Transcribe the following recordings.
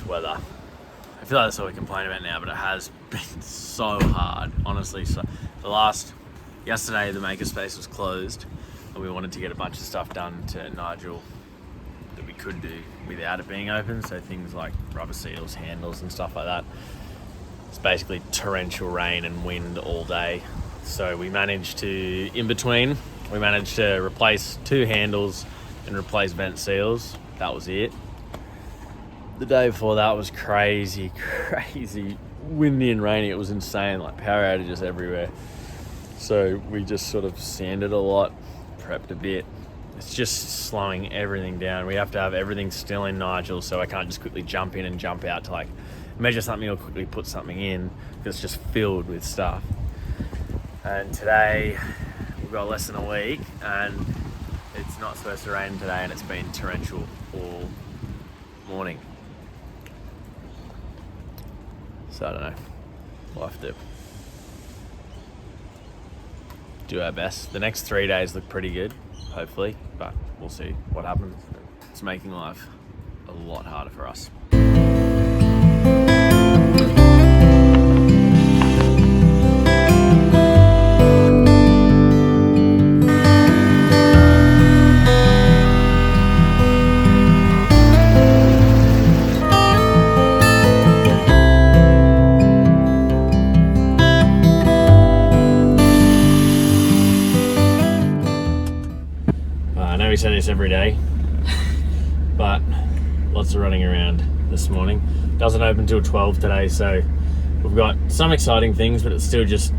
weather. I feel like that's all we complain about now, but it has been so hard, honestly. So yesterday the makerspace was closed and we wanted to get a bunch of stuff done to Nigel that we could do without it being open. So things like rubber seals, handles and stuff like that. It's basically torrential rain and wind all day. So we managed to, in between, we managed to replace 2 handles and replace vent seals. That was it. The day before that was crazy windy and rainy. It was insane, like power outages everywhere. So we just sort of sanded a lot, prepped a bit. It's just slowing everything down. We have to have everything still in Nigel, so I can't just quickly jump in and jump out to like measure something or quickly put something in, because it's just filled with stuff. And today we've got less than a week and it's not supposed to rain today, and it's been torrential all morning. So I don't know, we'll have to do our best. The next 3 days look pretty good, hopefully, but we'll see what happens. It's making life a lot harder for us. We say this every day, but lots of running around this morning. Doesn't open till 12 today, so we've got some exciting things, but it's still just,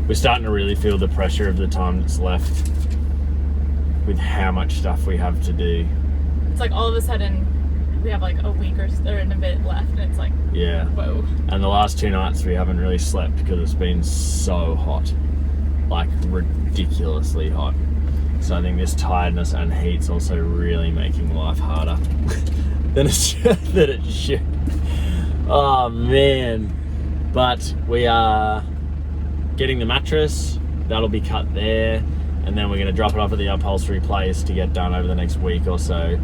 we're starting to really feel the pressure of the time that's left with how much stuff we have to do. It's like all of a sudden we have like a week or a bit left, and it's like, yeah, whoa. And the last 2 nights we haven't really slept because it's been so hot, like ridiculously hot. So I think this tiredness and heat's also really making life harder than it should. Oh man. But we are getting the mattress. That'll be cut there. And then we're going to drop it off at the upholstery place to get done over the next week or so.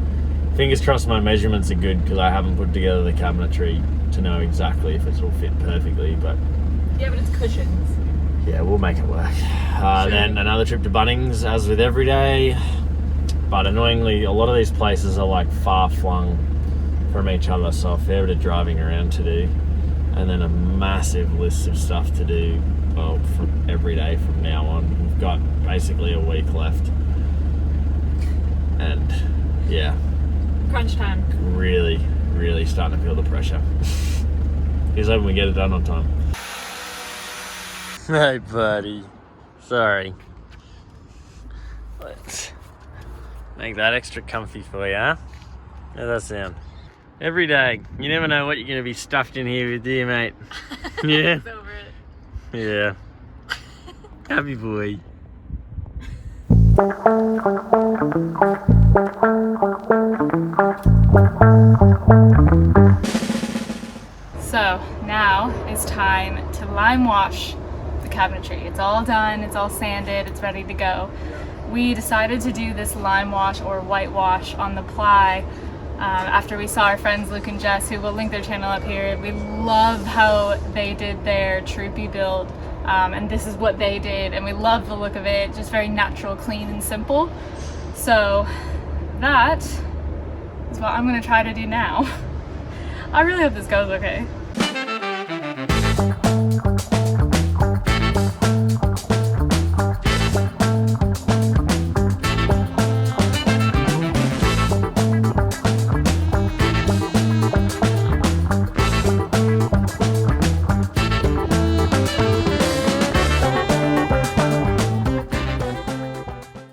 Fingers crossed my measurements are good, because I haven't put together the cabinetry to know exactly if it's all fit perfectly. But yeah, but it's cushions. Yeah, we'll make it work. Sure. Then another trip to Bunnings, as with every day. But annoyingly, a lot of these places are like far flung from each other, so a fair bit of driving around to do. And then a massive list of stuff to do, well, from every day from now on. We've got basically a week left. And yeah. Crunch time. Really, really starting to feel the pressure. Here's hoping we get it done on time. Hey buddy, sorry. Let's make that extra comfy for you, huh? How does that sound? Every day, you never know what you're going to be stuffed in here with, do you, mate? Yeah? It's over it. Yeah. Happy boy. So now it's time to lime wash the cabinetry. It's all done, it's all sanded, it's ready to go. We decided to do this lime wash or whitewash on the ply after we saw our friends Luke and Jess, who will link their channel up here. We love how they did their troopy build, and this is what they did, and we love the look of it. Just very natural, clean and simple. So that is what I'm going to try to do now. I really hope this goes okay.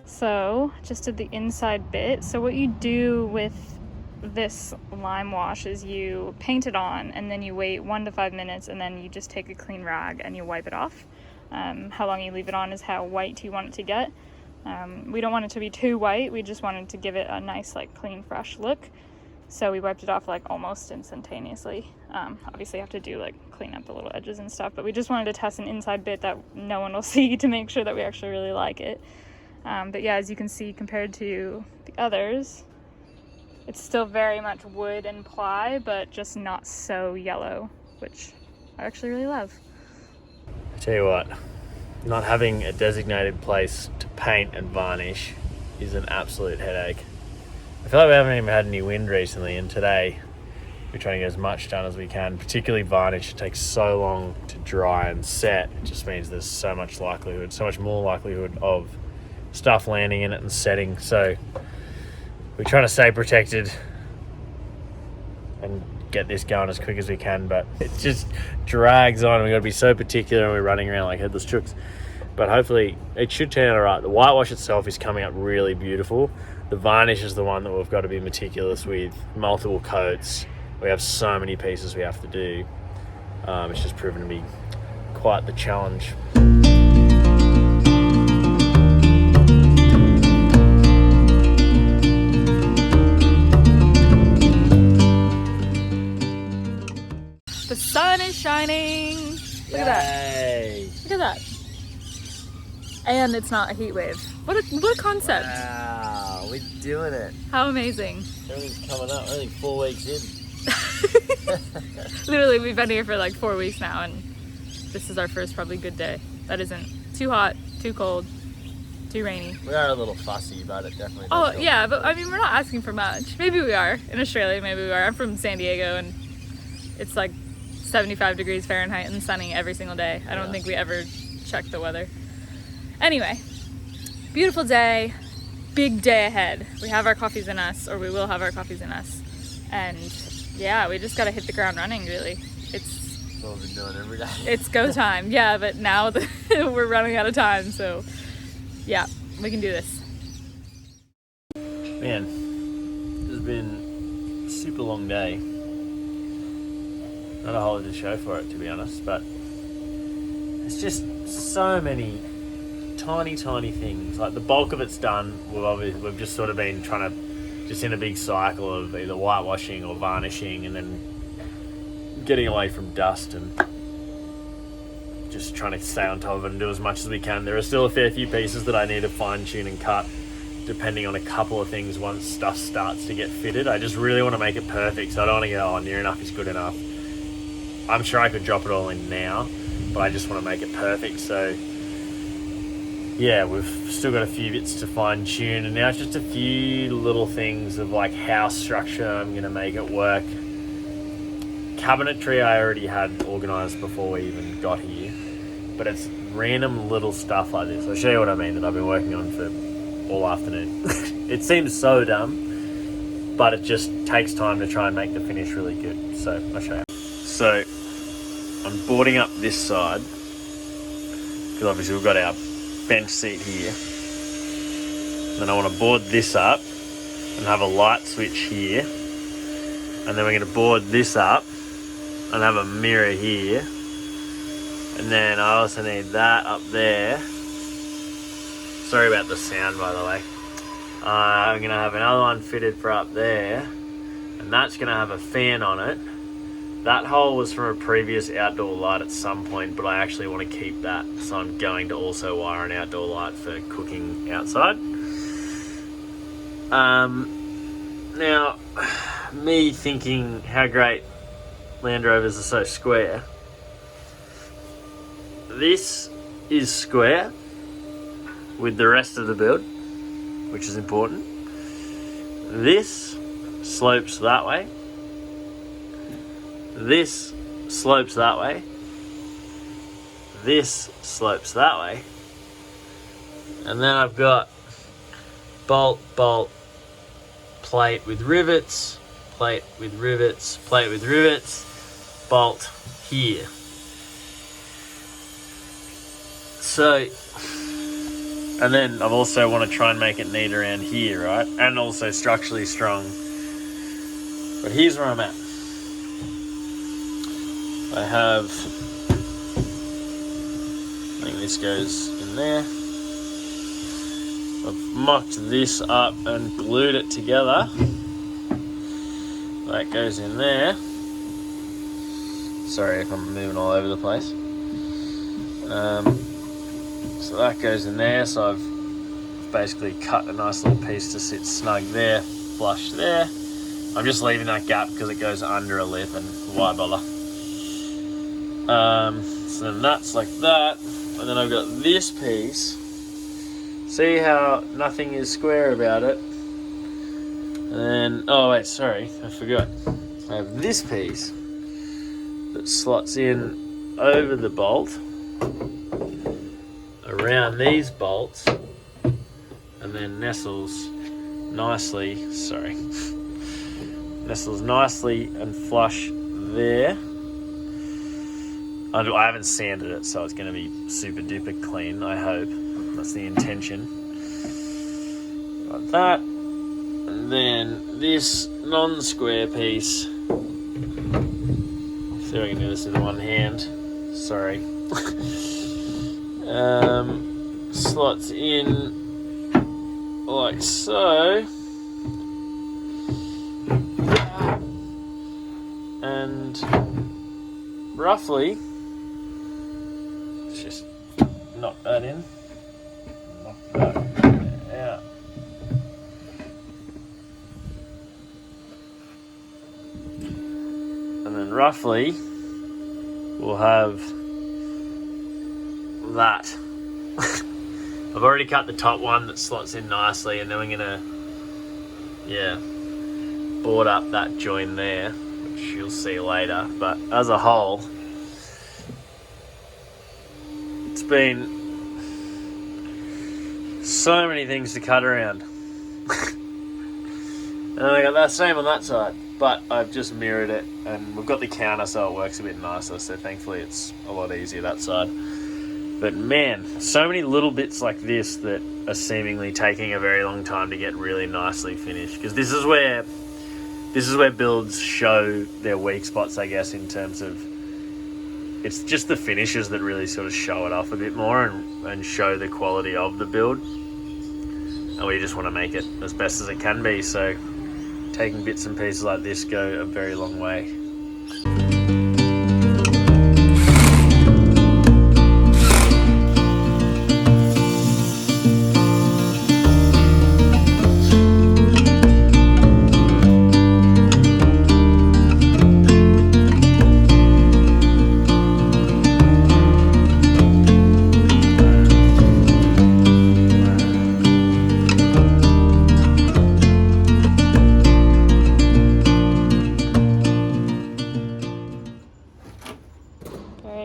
So just did the inside bit. So what you do with this lime wash is you paint it on, and then you wait 1 to 5 minutes, and then you just take a clean rag and you wipe it off. How long you leave it on is how white you want it to get. We don't want it to be too white, we just wanted to give it a nice, like, clean, fresh look. So we wiped it off like almost instantaneously. Obviously you have to do like clean up the little edges and stuff, but we just wanted to test an inside bit that no one will see to make sure that we actually really like it. But yeah, as you can see, compared to the others, It's still very much wood and ply, but just not so yellow, which I actually really love. I tell you what, not having a designated place to paint and varnish is an absolute headache. I feel like we haven't even had any wind recently, and today we're trying to get as much done as we can, particularly varnish. It takes so long to dry and set. It just means there's so much more likelihood of stuff landing in it and setting. So we're trying to stay protected and get this going as quick as we can, but it just drags on. We've got to be so particular and we're running around like headless chooks. But hopefully it should turn out all right. The whitewash itself is coming up really beautiful. The varnish is the one that we've got to be meticulous with. Multiple coats. We have so many pieces we have to do. It's just proven to be quite the challenge. The sun is shining. Look at that. Look at that. And it's not a heat wave. What a concept. Wow, we're doing it. How amazing. Everything's coming up. Only 4 weeks in. Literally, we've been here for like 4 weeks now, and this is our first probably good day. That isn't too hot, too cold, too rainy. We are a little fussy, but it definitely Oh, yeah, but I mean, we're not asking for much. Maybe we are. In Australia, maybe we are. I'm from San Diego, and it's like 75 degrees Fahrenheit and sunny every single day. I don't think we ever check the weather. Anyway, beautiful day, big day ahead. We have our coffees in us, or we will have our coffees in us. And yeah, we just gotta hit the ground running, really. It's what we've been doing every day. It's go time, yeah, but now we're running out of time, so yeah, we can do this. Man, this has been a super long day. Not a whole lot to show for it, to be honest, but it's just so many tiny things. Like the bulk of it's done. We've just sort of been trying to, just in a big cycle of either whitewashing or varnishing, and then getting away from dust and just trying to stay on top of it and do as much as we can. There are still a fair few pieces that I need to fine tune and cut, depending on a couple of things once stuff starts to get fitted. I just really want to make it perfect, so I don't want to go, near enough is good enough. I'm sure I could drop it all in now, but I just want to make it perfect. So yeah, we've still got a few bits to fine tune, and now it's just a few little things of like house structure. I'm going to make it work. Cabinetry I already had organised before we even got here, but it's random little stuff like this. I'll show you what I mean, that I've been working on for all afternoon. It seems so dumb, but it just takes time to try and make the finish really good. So I'll show you. So I'm boarding up this side, because obviously we've got our bench seat here. Then I want to board this up and have a light switch here. And then we're going to board this up and have a mirror here. And then I also need that up there. Sorry about the sound, by the way. I'm going to have another one fitted for up there. And that's going to have a fan on it. That hole was from a previous outdoor light at some point, but I actually want to keep that, so I'm going to also wire an outdoor light for cooking outside. Now, me thinking how great Land Rovers are so square. This is square with the rest of the build, which is important. This slopes that way. This slopes that way. This slopes that way. And then I've got bolt, plate with rivets, plate with rivets, plate with rivets, bolt here. So, and then I've also want to try and make it neat around here, right? And also structurally strong. But here's where I'm at. I have, I think this goes in there. I've mocked this up and glued it together. That goes in there. Sorry if I'm moving all over the place. So that goes in there. So I've basically cut a nice little piece to sit snug there, flush there. I'm just leaving that gap because it goes under a lip, and why bother? So then that's like that, and then I've got this piece. See how nothing is square about it? And then, oh wait, sorry, I forgot. I have this piece that slots in over the bolt, around these bolts, and then nestles nicely, nestles nicely and flush there. I haven't sanded it, so it's going to be super duper clean, I hope. That's the intention. Like that. And then this non-square piece, see if I can do this in one hand. Sorry. Slots in like so. And roughly, let's just knock that in. Knock that out. And then roughly, we'll have that. I've already cut the top one that slots in nicely, and then we're gonna, board up that join there, which you'll see later. But as a whole, it's been so many things to cut around. And I got that same on that side, but I've just mirrored it, and we've got the counter so it works a bit nicer, so thankfully it's a lot easier that side. But man, so many little bits like this that are seemingly taking a very long time to get really nicely finished, because this is where builds show their weak spots, I guess, in terms of it's just the finishes that really sort of show it off a bit more and show the quality of the build, and we just want to make it as best as it can be. So taking bits and pieces like this go a very long way.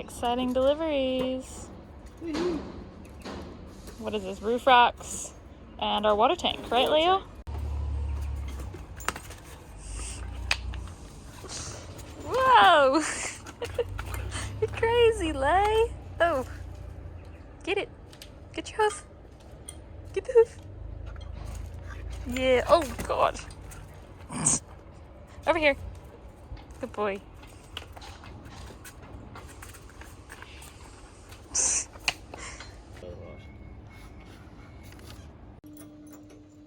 Exciting deliveries. What is this? Roof racks and our water tank, right, Leo? Whoa! You're crazy, Lay. Oh, get it. Get your hoof. Get the hoof. Yeah. Oh God. Over here. Good boy.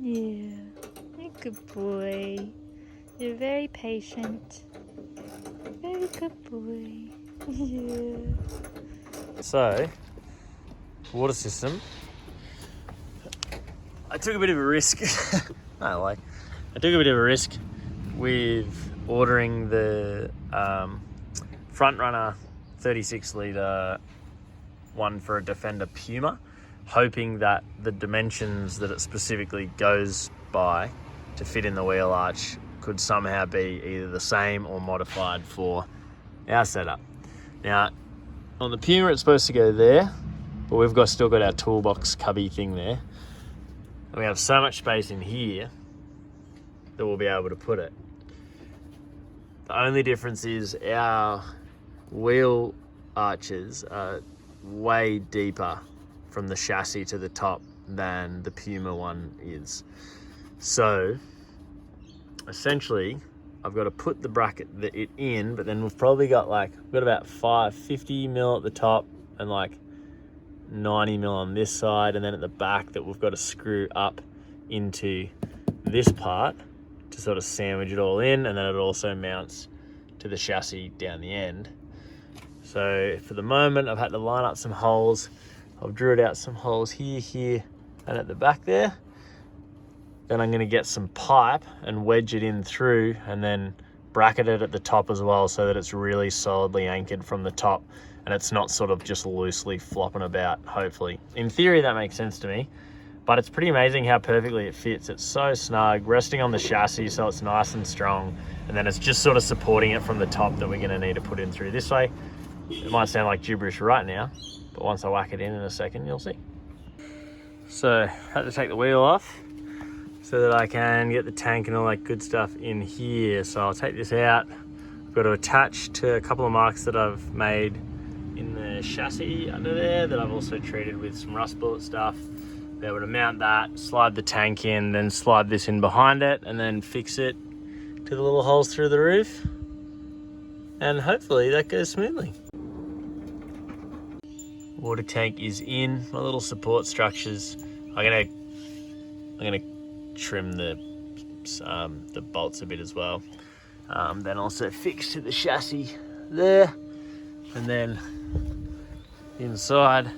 Yeah, you're a good boy. You're very patient. Very good boy. Yeah. So, water system. I took a bit of a risk. I took a bit of a risk with ordering the front runner 36 litre one for a Defender Puma, hoping that the dimensions that it specifically goes by to fit in the wheel arch could somehow be either the same or modified for our setup. Now, on the Puma it's supposed to go there, but we've still got our toolbox cubby thing there. And we have so much space in here that we'll be able to put it. The only difference is our wheel arches are way deeper from the chassis to the top than the Puma one is. So essentially I've got to put the bracket in, but then we've probably got about 50 mil at the top and 90 mil on this side, and then at the back that we've got to screw up into this part to sort of sandwich it all in, and then it also mounts to the chassis down the end. So for the moment I've had to line up some holes. I've drilled out some holes here, and at the back there. Then I'm going to get some pipe and wedge it in through and then bracket it at the top as well so that it's really solidly anchored from the top and it's not sort of just loosely flopping about, hopefully. In theory, that makes sense to me, but it's pretty amazing how perfectly it fits. It's so snug, resting on the chassis so it's nice and strong, and then it's just sort of supporting it from the top that we're going to need to put in through this way. It might sound like gibberish right now, but once I whack it in a second, you'll see. So, had to take the wheel off so that I can get the tank and all that good stuff in here. So I'll take this out. I've got to attach to a couple of marks that I've made in the chassis under there that I've also treated with some rust bullet stuff. Be able to mount that, slide the tank in, then slide this in behind it, and then fix it to the little holes through the roof. And hopefully that goes smoothly. Water tank is in. My little support structures. I'm gonna trim the bolts a bit as well. Then also fix to the chassis there, and then inside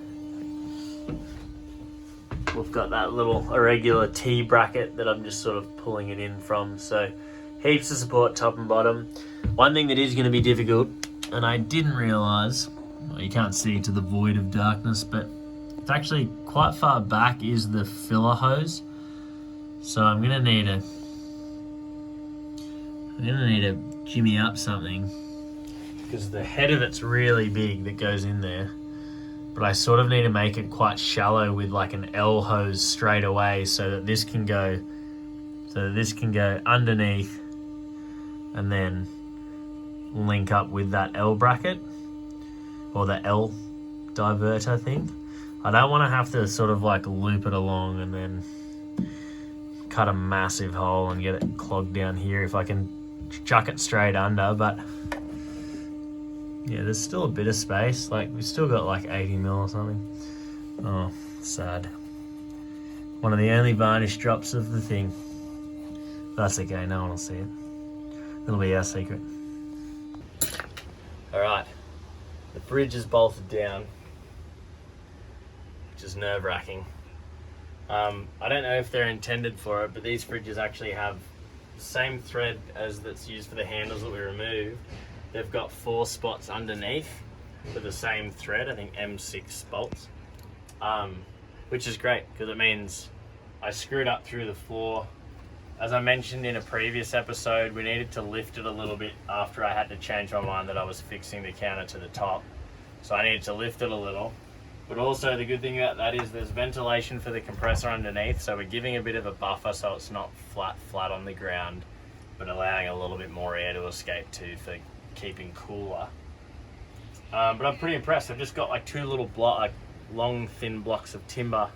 we've got that little irregular T bracket that I'm just sort of pulling it in from. So heaps of support top and bottom. One thing that is going to be difficult, and I didn't realise, well, you can't see to the void of darkness, but it's actually quite far back is the filler hose. So I'm gonna need to jimmy up something because the head of it's really big that goes in there, but I sort of need to make it quite shallow with like an L hose straight away so that this can go underneath and then link up with that L bracket or the L diverter thing. I don't want to have to sort of like loop it along and then cut a massive hole and get it clogged down here if I can chuck it straight under, but yeah, there's still a bit of space. Like we've still got like 80 mil or something. Oh, sad. One of the only varnish drops of the thing. That's okay, no one will see it. It'll be our secret. All right, the fridge is bolted down, which is nerve-wracking. I don't know if they're intended for it, but these fridges actually have the same thread as that's used for the handles that we removed. They've got 4 spots underneath with the same thread, I think M6 bolts, which is great because it means I screwed up through the floor. As I mentioned in a previous episode, we needed to lift it a little bit after I had to change my mind that I was fixing the counter to the top. So I needed to lift it a little. But also the good thing about that is there's ventilation for the compressor underneath, so we're giving a bit of a buffer so it's not flat on the ground, but allowing a little bit more air to escape too for keeping cooler. But I'm pretty impressed. I've just got like 2 little long thin blocks of timber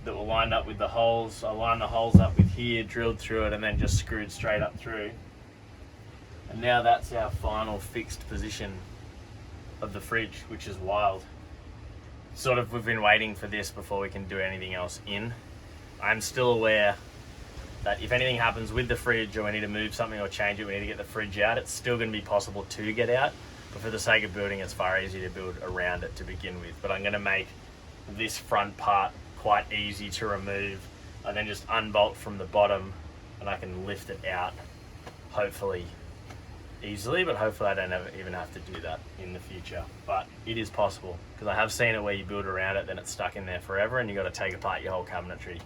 that were lined up with the holes. I lined the holes up with here, drilled through it, and then just screwed straight up through. And now that's our final fixed position of the fridge, which is wild. Sort of, we've been waiting for this before we can do anything else in. I'm still aware that if anything happens with the fridge or we need to move something or change it, we need to get the fridge out. It's still going to be possible to get out, but for the sake of building, it's far easier to build around it to begin with. But I'm going to make this front part quite easy to remove and then just unbolt from the bottom and I can lift it out, hopefully easily, but hopefully I don't even have to do that in the future. But it is possible because I have seen it where you build around it, then it's stuck in there forever and you've got to take apart your whole cabinetry.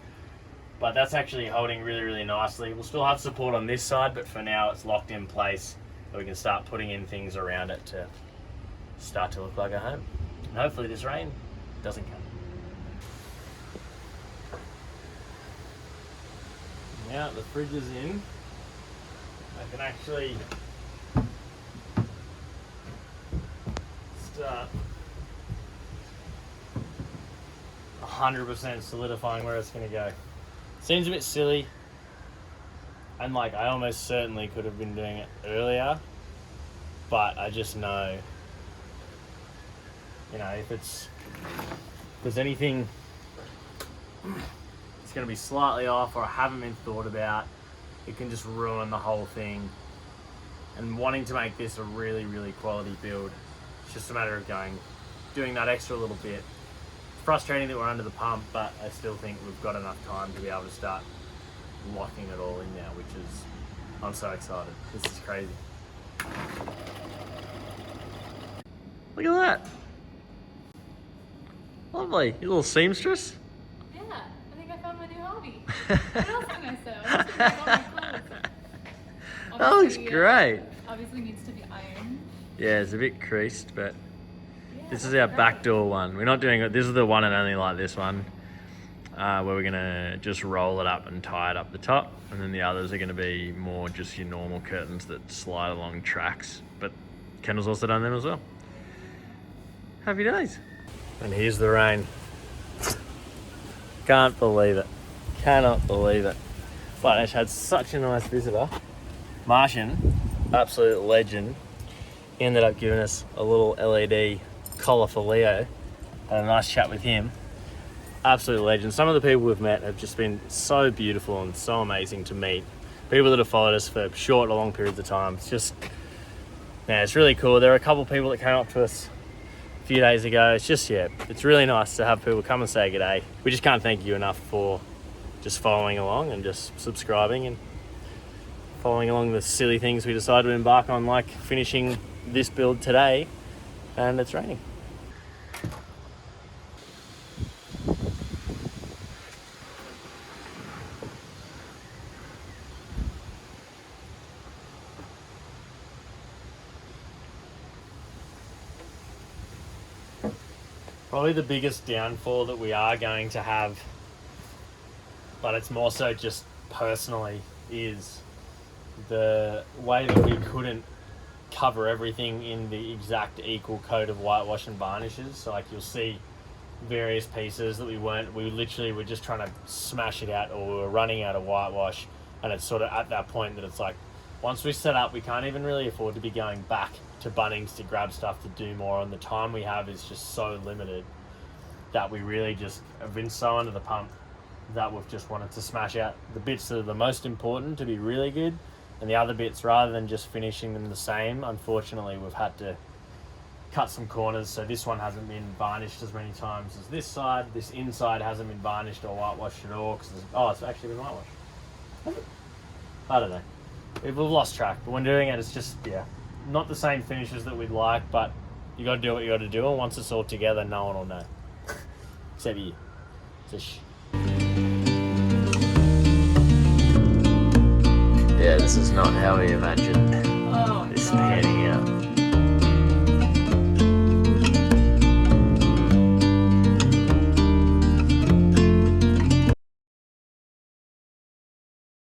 But that's actually holding really nicely. We'll still have support on this side, but for now it's locked in place so we can start putting in things around it to start to look like a home. And hopefully this rain doesn't come. Now the fridge is in, I can actually start 100% solidifying where it's going to go. Seems a bit silly, and like I almost certainly could have been doing it earlier, but I just know, you know, if there's anything it's going to be slightly off or I haven't been thought about, it can just ruin the whole thing. And wanting to make this a really quality build, it's just a matter of doing that extra little bit. It's frustrating that we're under the pump, but I still think we've got enough time to be able to start locking it all in now, which is, I'm so excited. This is crazy. Look at that. Lovely. You little seamstress. Yeah, I think I found my new hobby. What else can I sew? I'm just gonna make all my clothes. That looks Obviously, great. Obviously needs to be ironed. Yeah, it's a bit creased, but Yeah, this is our backdoor one. We're not doing it. This is the one and only like this one, where we're gonna just roll it up and tie it up the top, and then the others are gonna be more just your normal curtains that slide along tracks. But Kendall's also done them as well. Happy days. And here's the rain. Can't believe it. Cannot believe it. But Ash had such a nice visitor. Martian, absolute legend. He ended up giving us a little LED collar for Leo. Had a nice chat with him. Absolute legend. Some of the people we've met have just been so beautiful and so amazing to meet. People that have followed us for short or long periods of time. It's just, yeah, it's really cool. There are a couple of people that came up to us a few days ago. It's just, yeah, it's really nice to have people come and say good day. We just can't thank you enough for just following along and just subscribing and following along the silly things we decided to embark on, like finishing this build today, and it's raining. Probably the biggest downfall that we are going to have, but it's more so just personally, is the way that we couldn't cover everything in the exact equal coat of whitewash and varnishes. So like you'll see various pieces that we literally were just trying to smash it out, or we were running out of whitewash, and it's sort of at that point that it's like, once we set up, we can't even really afford to be going back to Bunnings to grab stuff to do more, and the time we have is just so limited that we really just have been so under the pump that we've just wanted to smash out the bits that are the most important to be really good, and the other bits, rather than just finishing them the same, unfortunately we've had to cut some corners. So this one hasn't been varnished as many times as this side. This inside hasn't been varnished or whitewashed at all, because it's actually been whitewashed. I don't know. We've lost track, but when doing it, it's just, yeah, not the same finishes that we'd like, but you got to do what you got to do, and once it's all together, no one will know. Except you. Yeah, this is not how we imagined this panning out.